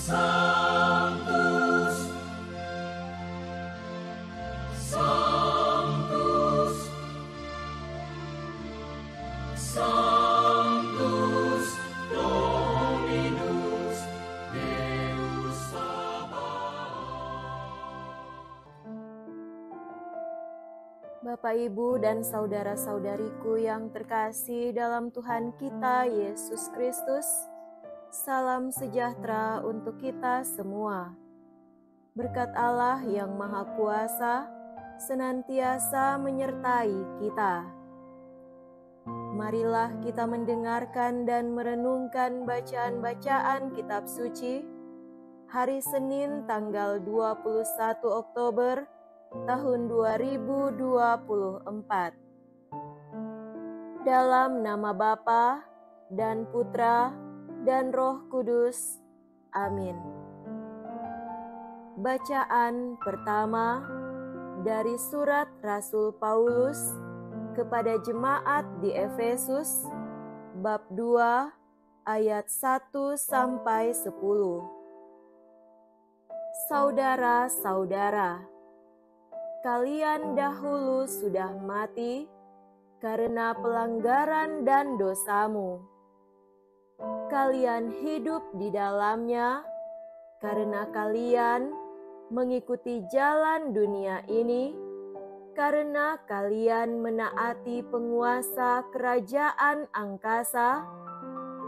Sanctus, Sanctus, Sanctus Dominus Deus Sabaoth. Bapak, Ibu, dan saudara-saudariku yang terkasih dalam Tuhan kita Yesus Kristus, salam sejahtera untuk kita semua. Berkat Allah yang Maha Kuasa senantiasa menyertai kita. Marilah kita mendengarkan dan merenungkan bacaan-bacaan kitab suci hari Senin tanggal 21 Oktober tahun 2024. Dalam nama Bapa dan Putra dan Roh Kudus. Amin. Bacaan pertama dari surat Rasul Paulus kepada jemaat di Efesus, bab 2 ayat 1 sampai 10. Saudara-saudara, kalian dahulu sudah mati karena pelanggaran dan dosamu. Kalian hidup di dalamnya karena kalian mengikuti jalan dunia ini, karena kalian menaati penguasa kerajaan angkasa,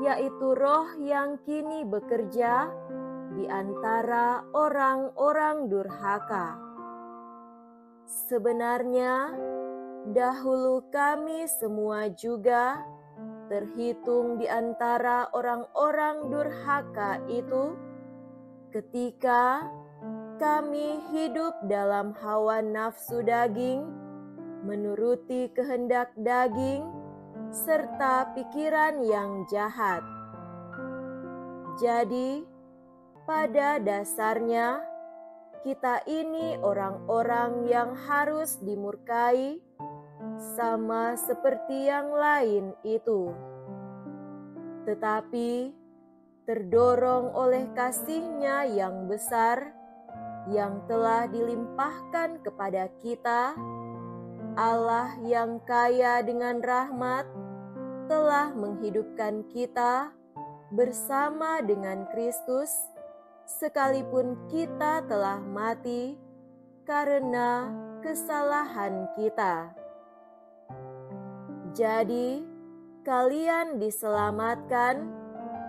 yaitu roh yang kini bekerja di antara orang-orang durhaka. Sebenarnya, dahulu kami semua juga terhitung di antara orang-orang durhaka itu, ketika kami hidup dalam hawa nafsu daging, menuruti kehendak daging, serta pikiran yang jahat. Jadi, pada dasarnya, kita ini orang-orang yang harus dimurkai, sama seperti yang lain itu. Tetapi terdorong oleh kasih-Nya yang besar yang telah dilimpahkan kepada kita, Allah yang kaya dengan rahmat telah menghidupkan kita bersama dengan Kristus, sekalipun kita telah mati karena kesalahan kita. Jadi, kalian diselamatkan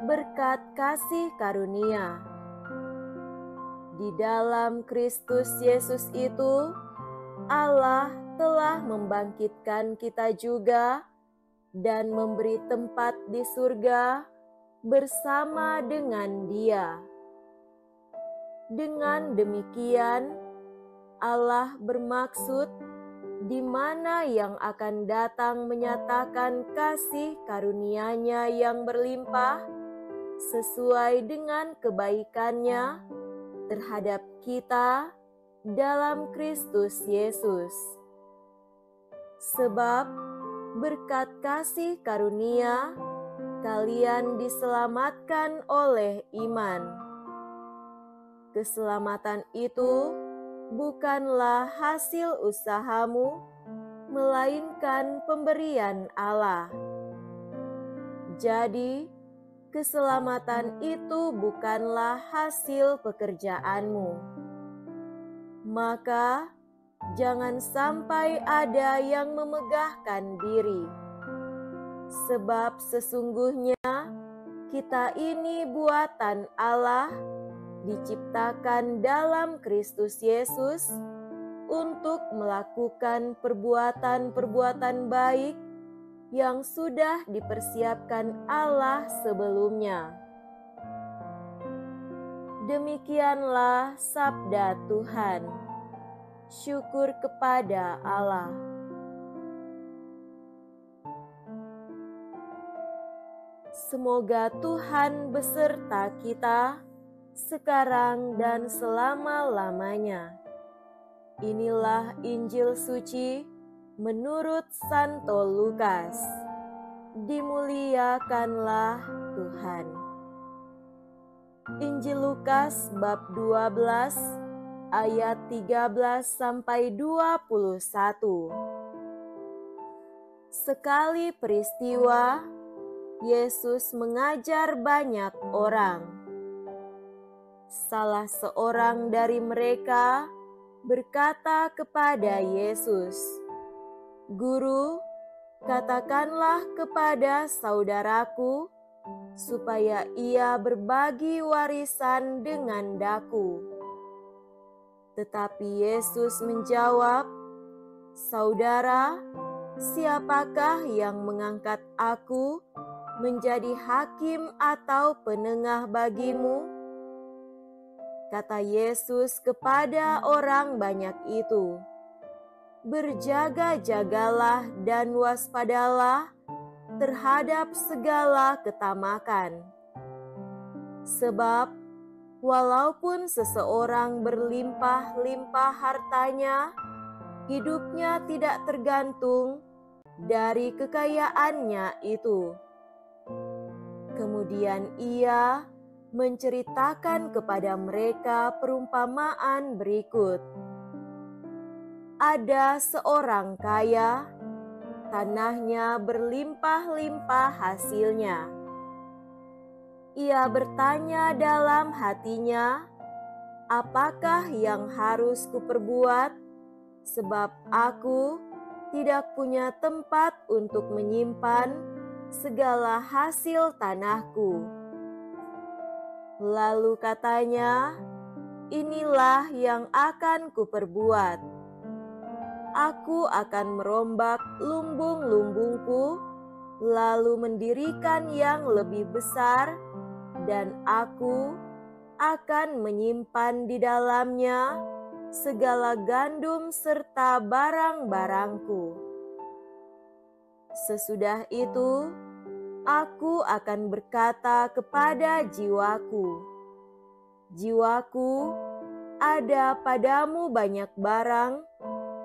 berkat kasih karunia. Di dalam Kristus Yesus itu, Allah telah membangkitkan kita juga dan memberi tempat di surga bersama dengan Dia. Dengan demikian, Allah bermaksud di mana yang akan datang menyatakan kasih karunia-Nya yang berlimpah sesuai dengan kebaikan-Nya terhadap kita dalam Kristus Yesus. Sebab berkat kasih karunia kalian diselamatkan oleh iman. Keselamatan itu bukanlah hasil usahamu, melainkan pemberian Allah. Jadi, keselamatan itu bukanlah hasil pekerjaanmu. Maka, jangan sampai ada yang memegahkan diri. Sebab sesungguhnya kita ini buatan Allah, diciptakan dalam Kristus Yesus untuk melakukan perbuatan-perbuatan baik yang sudah dipersiapkan Allah sebelumnya. Demikianlah sabda Tuhan. Syukur kepada Allah. Semoga Tuhan beserta kita sekarang dan selama-lamanya. Inilah Injil suci menurut Santo Lukas. Dimuliakanlah Tuhan. Injil Lukas Lukas bab 12 ayat 13 sampai 21. Sekali peristiwa, Yesus mengajar banyak orang. Salah seorang dari mereka berkata kepada Yesus, "Guru, katakanlah kepada saudaraku supaya ia berbagi warisan dengan daku." Tetapi Yesus menjawab, "Saudara, siapakah yang mengangkat aku menjadi hakim atau penengah bagimu?" Kata Yesus kepada orang banyak itu, "Berjaga-jagalah dan waspadalah terhadap segala ketamakan. Sebab walaupun seseorang berlimpah-limpah hartanya, hidupnya tidak tergantung dari kekayaannya itu." Kemudian ia menceritakan kepada mereka perumpamaan berikut. Ada seorang kaya, tanahnya berlimpah-limpah hasilnya. Ia bertanya dalam hatinya, "Apakah yang harus kuperbuat? Sebab aku tidak punya tempat untuk menyimpan segala hasil tanahku." Lalu katanya, "Inilah yang akan kuperbuat. Aku akan merombak lumbung-lumbungku, lalu mendirikan yang lebih besar, dan aku akan menyimpan di dalamnya segala gandum serta barang-barangku. Sesudah itu, aku akan berkata kepada jiwaku, 'Jiwaku, ada padamu banyak barang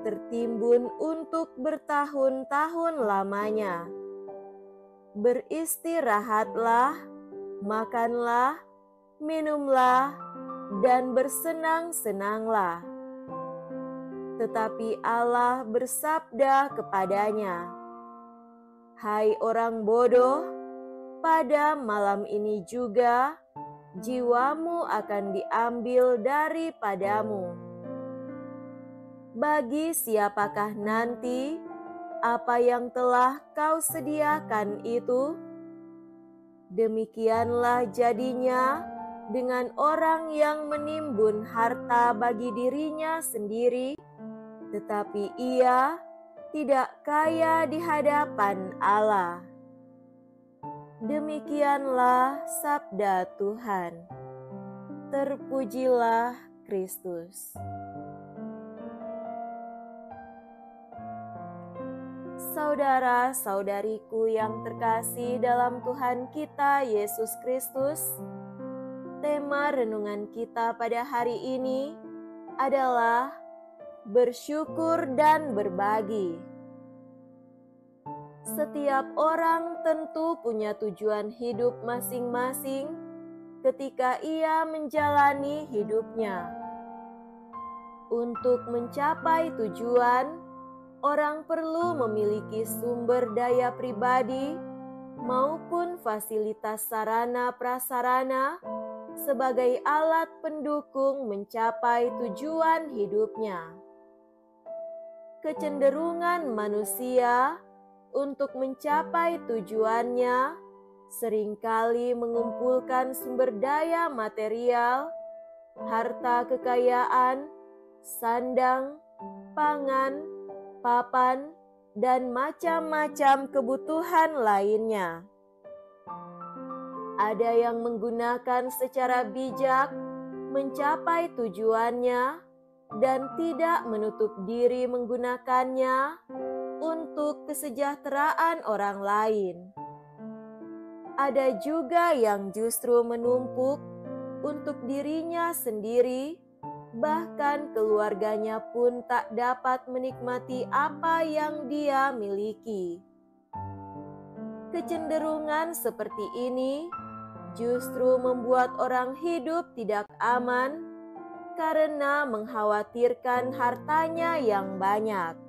tertimbun untuk bertahun-tahun lamanya. Beristirahatlah, makanlah, minumlah, dan bersenang-senanglah.' Tetapi Allah bersabda kepadanya, 'Hai orang bodoh, pada malam ini juga jiwamu akan diambil daripadamu. Bagi siapakah nanti apa yang telah kau sediakan itu?' Demikianlah jadinya dengan orang yang menimbun harta bagi dirinya sendiri, tetapi ia tidak kaya di hadapan Allah." Demikianlah sabda Tuhan. Terpujilah Kristus. Saudara-saudariku yang terkasih dalam Tuhan kita Yesus Kristus, tema renungan kita pada hari ini adalah bersyukur dan berbagi. Setiap orang tentu punya tujuan hidup masing-masing ketika ia menjalani hidupnya. Untuk mencapai tujuan, orang perlu memiliki sumber daya pribadi maupun fasilitas sarana prasarana sebagai alat pendukung mencapai tujuan hidupnya. Kecenderungan manusia untuk mencapai tujuannya seringkali mengumpulkan sumber daya material, harta kekayaan, sandang, pangan, papan, dan macam-macam kebutuhan lainnya. Ada yang menggunakan secara bijak mencapai tujuannya dan tidak menutup diri menggunakannya untuk kesejahteraan orang lain. Ada juga yang justru menumpuk untuk dirinya sendiri, bahkan keluarganya pun tak dapat menikmati apa yang dia miliki. Kecenderungan seperti ini justru membuat orang hidup tidak aman karena mengkhawatirkan hartanya yang banyak.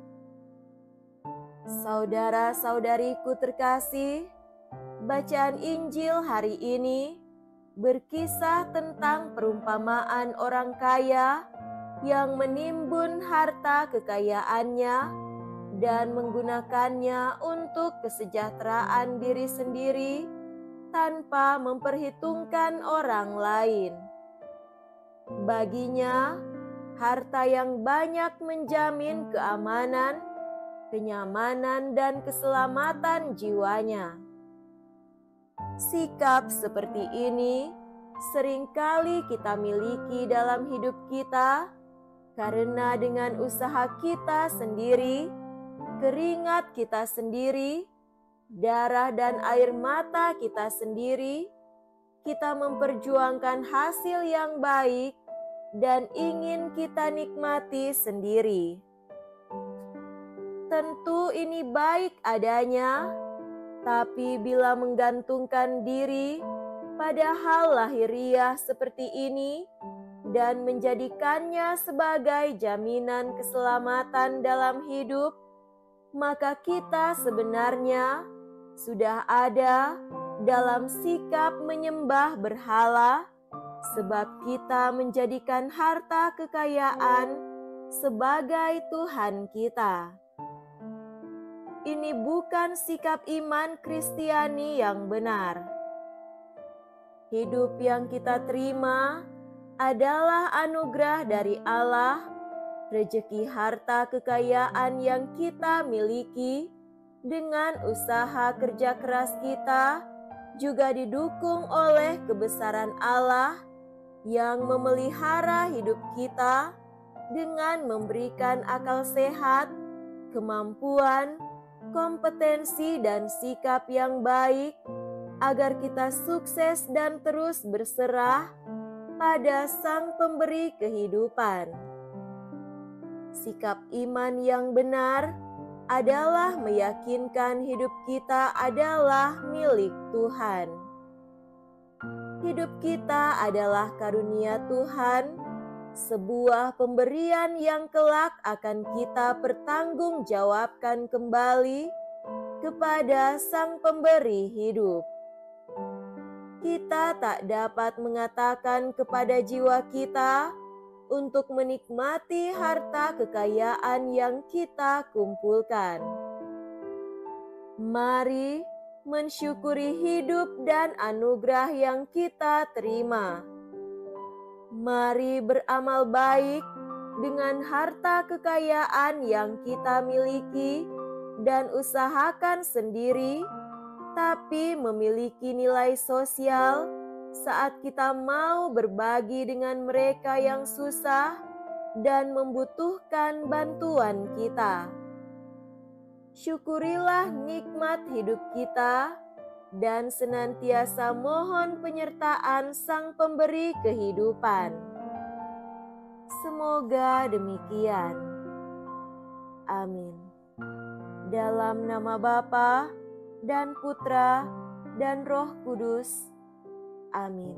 Saudara-saudariku terkasih, bacaan Injil hari ini berkisah tentang perumpamaan orang kaya yang menimbun harta kekayaannya dan menggunakannya untuk kesejahteraan diri sendiri tanpa memperhitungkan orang lain. Baginya, harta yang banyak menjamin keamanan, kenyamanan, dan keselamatan jiwanya. Sikap seperti ini seringkali kita miliki dalam hidup kita karena dengan usaha kita sendiri, keringat kita sendiri, darah dan air mata kita sendiri, kita memperjuangkan hasil yang baik dan ingin kita nikmati sendiri. Tentu ini baik adanya, tapi bila menggantungkan diri pada hal lahiriah seperti ini dan menjadikannya sebagai jaminan keselamatan dalam hidup, maka kita sebenarnya sudah ada dalam sikap menyembah berhala, sebab kita menjadikan harta kekayaan sebagai Tuhan kita. Ini bukan sikap iman Kristiani yang benar. Hidup yang kita terima adalah anugerah dari Allah, rejeki harta kekayaan yang kita miliki dengan usaha kerja keras kita juga didukung oleh kebesaran Allah yang memelihara hidup kita dengan memberikan akal sehat, kemampuan, kompetensi, dan sikap yang baik agar kita sukses dan terus berserah pada Sang Pemberi kehidupan. Sikap iman yang benar adalah meyakinkan hidup kita adalah milik Tuhan. Hidup kita adalah karunia Tuhan, sebuah pemberian yang kelak akan kita pertanggungjawabkan kembali kepada Sang Pemberi hidup. Kita tak dapat mengatakan kepada jiwa kita untuk menikmati harta kekayaan yang kita kumpulkan. Mari mensyukuri hidup dan anugerah yang kita terima. Mari beramal baik dengan harta kekayaan yang kita miliki dan usahakan sendiri, tapi memiliki nilai sosial saat kita mau berbagi dengan mereka yang susah dan membutuhkan bantuan kita. Syukurilah nikmat hidup kita dan senantiasa mohon penyertaan Sang Pemberi kehidupan. Semoga demikian. Amin. Dalam nama Bapa dan Putra dan Roh Kudus. Amin.